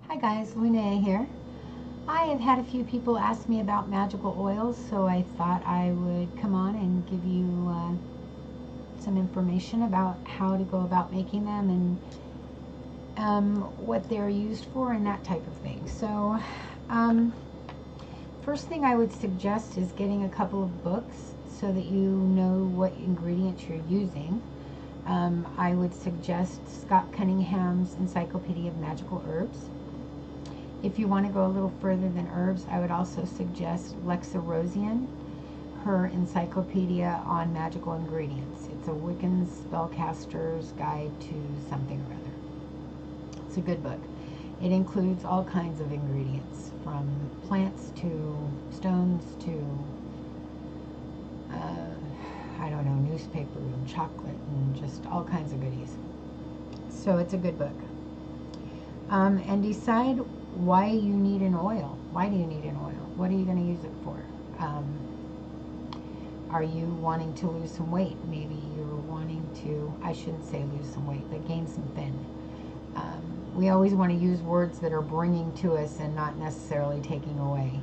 Hi guys, Luna here. I have had a few people ask me about magical oils, so I thought I would come on and give you some information about how to go about making them and what they're used for and that type of thing. So first thing I would suggest is getting a couple of books so that you know what ingredients you're using. I would suggest Scott Cunningham's Encyclopedia of Magical Herbs. If you want to go a little further than herbs, I would also suggest Lexa Rosian, her Encyclopedia on Magical Ingredients. It's a Wiccan spellcaster's guide to something or other. It's a good book. It includes all kinds of ingredients, from plants to stones to, I don't know, newspaper and chocolate and just all kinds of goodies. So it's a good book. And decide why you need an oil. Why do you need an oil? What are you going to use it for? Are you wanting to lose some weight? Maybe you're wanting to, I shouldn't say lose some weight, but gain some thin. We always want to use words that are bringing to us and not necessarily taking away.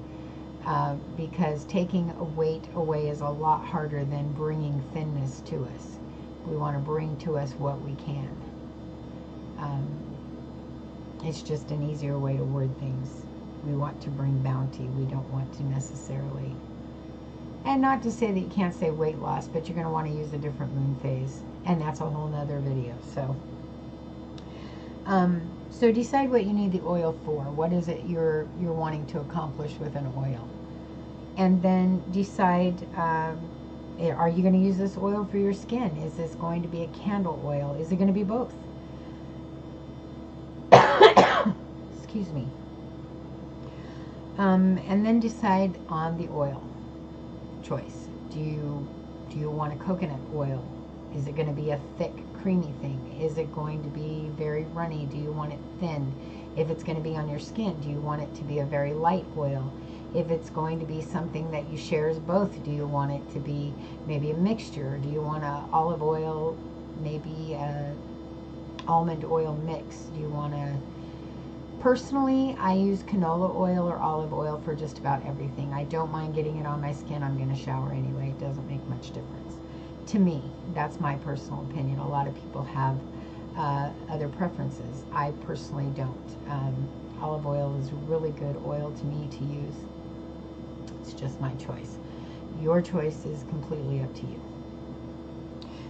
Because taking a weight away is a lot harder than bringing thinness to us. We want to bring to us what we can. It's just an easier way to word things. We want to bring bounty. We don't want to necessarily, and not to say that you can't say weight loss, but you're going to want to use a different moon phase, and that's a whole nother video. So decide what you need the oil for. What is it you're wanting to accomplish with an oil, and then decide. Are you going to use this oil for your skin? Is this going to be a candle oil? Is it going to be both? Excuse me. And then decide on the oil choice. Do you want a coconut oil? Is it going to be a thick, creamy thing? Is it going to be very runny? Do you want it thin? If it's going to be on your skin, do you want it to be a very light oil? If it's going to be something that you share as both, do you want it to be maybe a mixture? Do you want a olive oil, maybe a almond oil mix? Do you want to... Personally, I use canola oil or olive oil for just about everything. I don't mind getting it on my skin. I'm going to shower anyway. It doesn't make much difference. To me, that's my personal opinion. A lot of people have other preferences. I personally don't. Olive oil is a really good oil to me to use. It's just my choice. Your choice is completely up to you.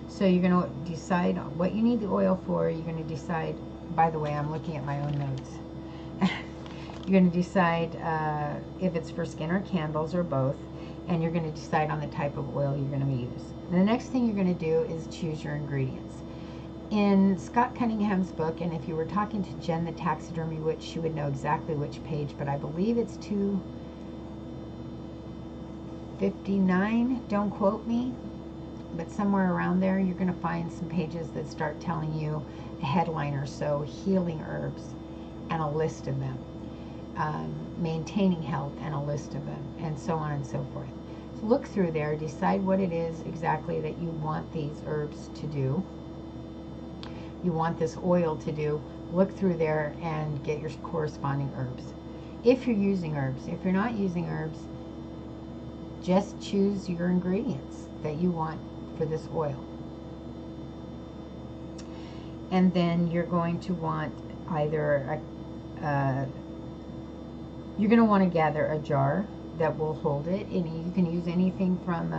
So you're going to decide what you need the oil for. You're going to decide, by the way, I'm looking at my own notes. You're going to decide if it's for skin or candles or both, and you're going to decide on the type of oil you're going to use. And the next thing you're going to do is choose your ingredients. In Scott Cunningham's book, and if you were talking to Jen the Taxidermy Witch, she would know exactly which page, but I believe it's 259, don't quote me, but somewhere around there you're going to find some pages that start telling you a headline or so, healing herbs, and a list of them, maintaining health and a list of them, and so on and so forth. So look through there, decide what it is exactly that you want these herbs to do, you want this oil to do. Look through there and get your corresponding herbs. If you're using herbs, if you're not using herbs, just choose your ingredients that you want for this oil. And then you're going to want either you're going to want to gather a jar that will hold it, and you can use anything from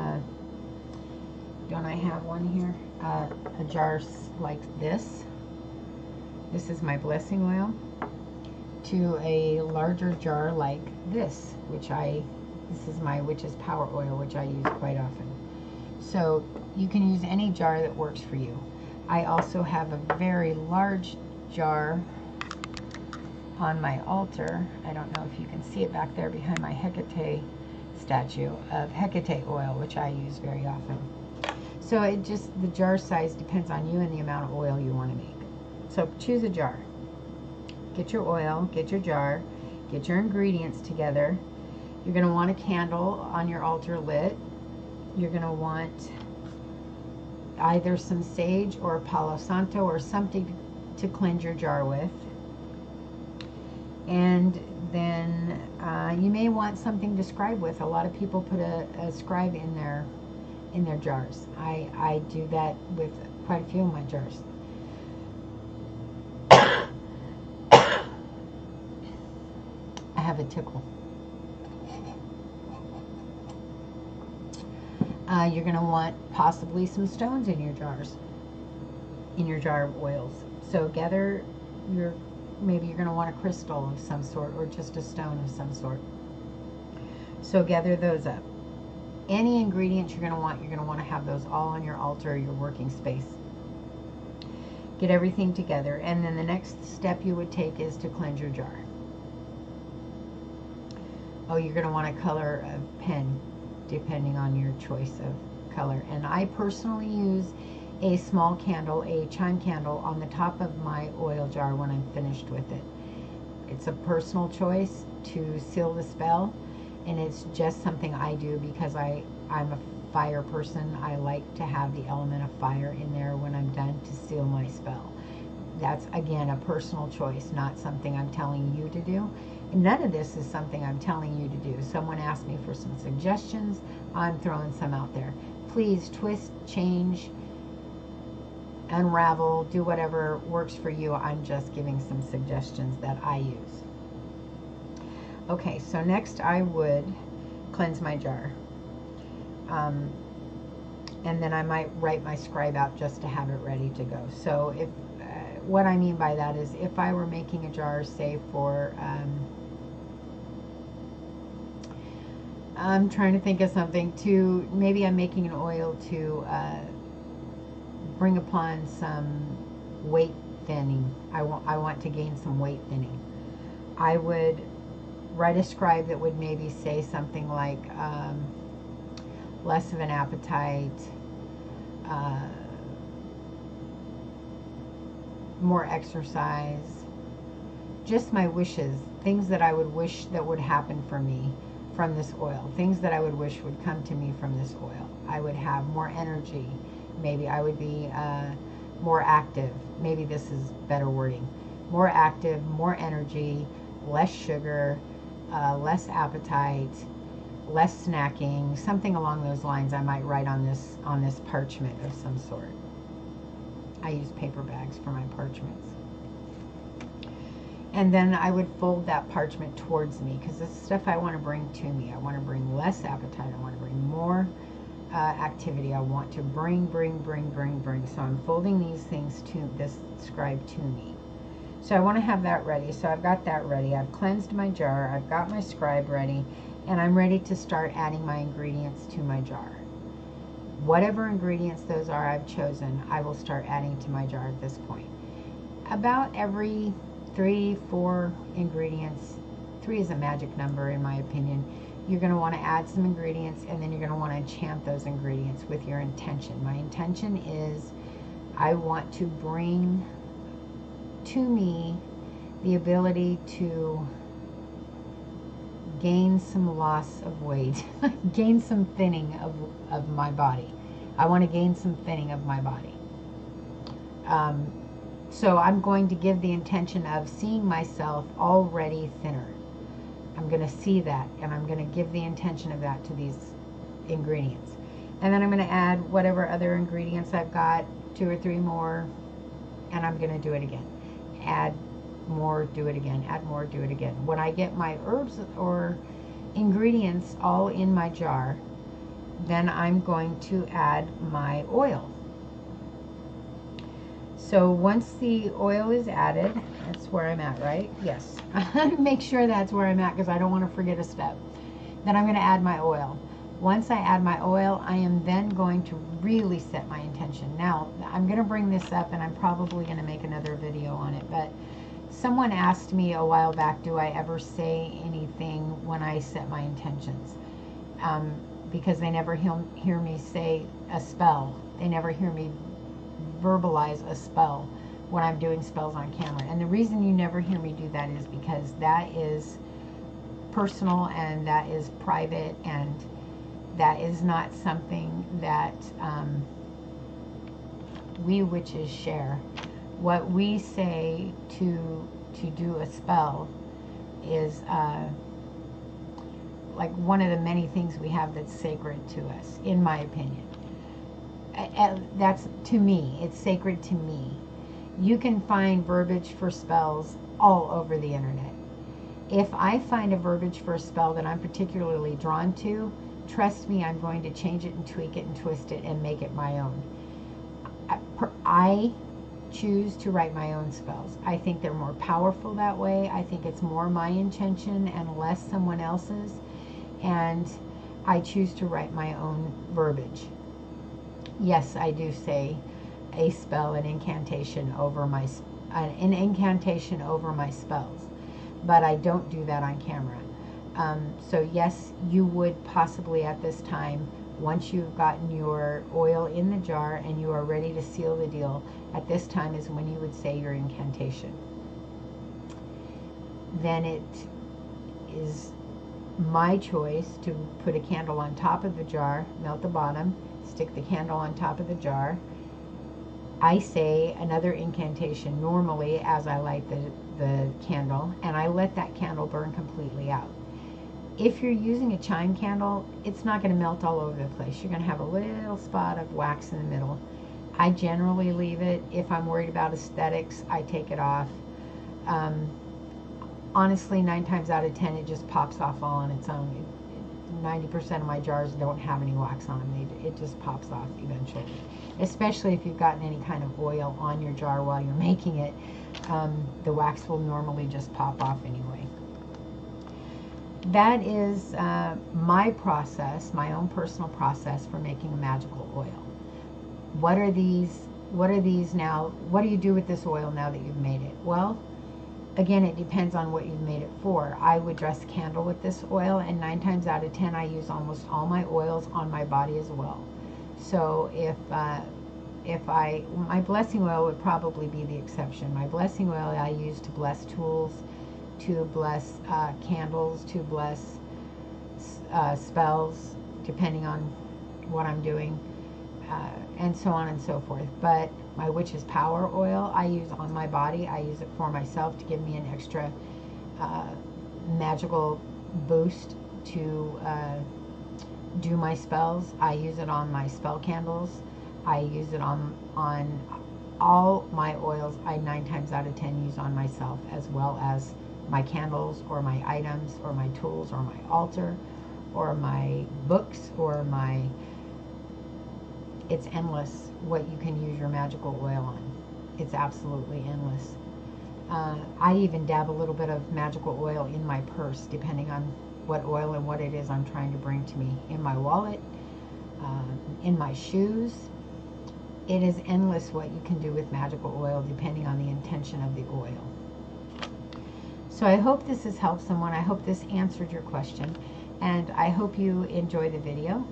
don't I have one here, a jar like this is my blessing oil, to a larger jar like this, this is my witch's power oil, which I use quite often. So you can use any jar that works for you. I also have a very large jar on my altar. I don't know if you can see it back there behind my Hecate statue, of Hecate oil, which I use very often. So the jar size depends on you and the amount of oil you want to make. So choose a jar. Get your oil, get your jar, get your ingredients together. You're going to want a candle on your altar lit. You're going to want either some sage or Palo Santo or something to cleanse your jar with. And then you may want something to scribe with. A lot of people put a scribe in their jars. I do that with quite a few of my jars. I have a tickle. You're going to want possibly some stones in your jars, in your jar of oils. So gather maybe you're going to want a crystal of some sort or just a stone of some sort. So gather those up. Any ingredients you're going to want to have those all on your altar, your working space. Get everything together, and then the next step you would take is to cleanse your jar. Oh, you're going to want a color of pen, depending on your choice of color. And I personally use a small candle, a chime candle, on the top of my oil jar when I'm finished with it. It's a personal choice to seal the spell, and it's just something I do because I'm a fire person. I like to have the element of fire in there when I'm done to seal my spell. That's, again, a personal choice, not something I'm telling you to do. And none of this is something I'm telling you to do. Someone asked me for some suggestions. I'm throwing some out there. Please twist, change, unravel, do whatever works for you. I'm just giving some suggestions that I use. Okay, so next I would cleanse my jar. And then I might write my scribe out just to have it ready to go. So if what I mean by that is if I were making a jar, say for, I'm trying to think of something to, maybe I'm making an oil to bring upon some weight thinning. I want to gain some weight thinning. I would write a scribe that would maybe say something like less of an appetite, more exercise, just my wishes, things that I would wish that would happen for me from this oil, things that I would wish would come to me from this oil. I would have more energy. Maybe I would be more active. Maybe this is better wording. More active, more energy, less sugar, less appetite, less snacking, something along those lines. I might write on this parchment of some sort. I use paper bags for my parchments. And then I would fold that parchment towards me because this is stuff I want to bring to me. I want to bring less appetite. I want to bring more activity. I want to bring. So I'm folding these things to this scribe to me. So I want to have that ready. So I've got that ready. I've cleansed my jar. I've got my scribe ready. And I'm ready to start adding my ingredients to my jar. Whatever ingredients those are I've chosen, I will start adding to my jar at this point. About every 3-4 ingredients, 3 is a magic number in my opinion, you're going to want to add some ingredients, and then you're going to want to enchant those ingredients with your intention. My intention is I want to bring to me the ability to gain some loss of weight, gain some thinning of my body. I want to gain some thinning of my body. So I'm going to give the intention of seeing myself already thinner. I'm going to see that, and I'm going to give the intention of that to these ingredients. And then I'm going to add whatever other ingredients I've got, 2 or 3 more, and I'm going to do it again. Add more, do it again, add more, do it again. When I get my herbs or ingredients all in my jar, then I'm going to add my oil. So once the oil is added, that's where I'm at, right? Yes. Make sure that's where I'm at because I don't want to forget a step. Then I'm going to add my oil. Once I add my oil, I am then going to really set my intention. Now, I'm going to bring this up, and I'm probably going to make another video on it, but someone asked me a while back, do I ever say anything when I set my intentions? Because they never hear me say a spell. They never hear me verbalize a spell when I'm doing spells on camera. And the reason you never hear me do that is because that is personal, and that is private, and that is not something that we witches share. What we say to do a spell, is like one of the many things we have that's sacred to us, in my opinion. That's, to me, it's sacred to me. You can find verbiage for spells all over the internet. If I find a verbiage for a spell that I'm particularly drawn to, trust me, I'm going to change it and tweak it and twist it and make it my own. I choose to write my own spells. I think they're more powerful that way. I think it's more my intention and less someone else's. And I choose to write my own verbiage. Yes, I do say a spell, an incantation over my spells, but I don't do that on camera. So yes, you would possibly at this time, once you've gotten your oil in the jar and you are ready to seal the deal, at this time is when you would say your incantation. Then it is my choice to put a candle on top of the jar, melt the bottom, stick the candle on top of the jar. I say another incantation normally as I light the candle, and I let that candle burn completely out. If you're using a chime candle, it's not going to melt all over the place. You're going to have a little spot of wax in the middle. I generally leave it. If I'm worried about aesthetics, I take it off. Honestly, 9 times out of 10, it just pops off all on its own. 90% of my jars don't have any wax on them. It just pops off eventually. Especially if you've gotten any kind of oil on your jar while you're making it, the wax will normally just pop off anyway. That is my process, my own personal process for making a magical oil. What are these now? What do you do with this oil now that you've made it? Well, again, it depends on what you've made it for. I would dress a candle with this oil, and 9 times out of 10, I use almost all my oils on my body as well. So my blessing oil would probably be the exception. My blessing oil I use to bless tools, to bless candles, to bless spells, depending on what I'm doing, and so on and so forth. But my witch's power oil I use on my body. I use it for myself to give me an extra magical boost to do my spells. I use it on my spell candles. I use it on all my oils. I 9 times out of 10 use on myself, as well as my candles or my items or my tools or my altar or my books or my... It's endless what you can use your magical oil on. It's absolutely endless. I even dab a little bit of magical oil in my purse, depending on what oil and what it is I'm trying to bring to me. In my wallet, in my shoes. It is endless what you can do with magical oil, depending on the intention of the oil. So I hope this has helped someone. I hope this answered your question, and I hope you enjoy the video.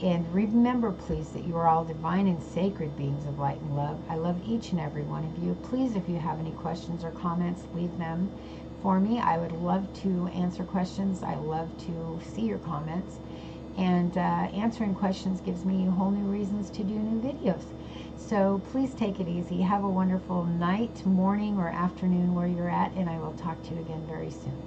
And remember, please, that you are all divine and sacred beings of light and love. I love each and every one of you. Please, if you have any questions or comments, leave them for me. I would love to answer questions. I love to see your comments. And answering questions gives me whole new reasons to do new videos. So please take it easy. Have a wonderful night, morning, or afternoon where you're at, and I will talk to you again very soon.